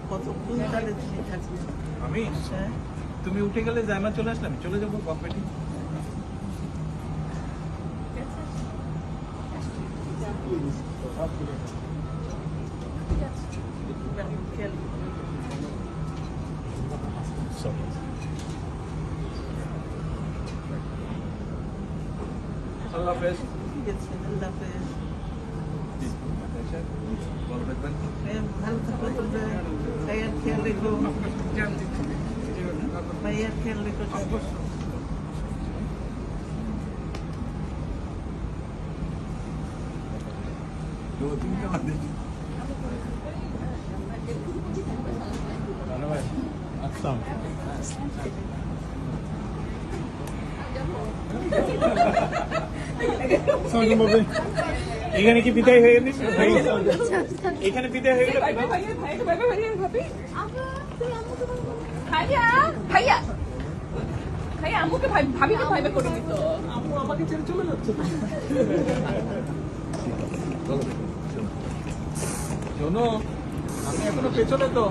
কতক্ষণ তাহলে তুমি থাকবে? আমি তুমি উঠে গেলে জায়মা চলে আসলাম, চলে যাবো কম্পিটি। আল্লাহ হাফেজ। ঠিক আছে, আল্লাহ হাফেজ। ভালো থাকবেন। ভালো থাকো, তোমরা ভাইয়ার খেয়াল রেখো, ভাইয়ার খেয়াল রেখো অবশ্যই। এখানে কি বিদায় হয়ে গেল? এখানে বিদায় হয়ে গেল। আম্মুকে ভাবিকে ভাইবে করে দিত। আম্মু আমাকে ছেড়ে চলে যাচ্ছে। শোনো, আমি এখনো পেছনে তো।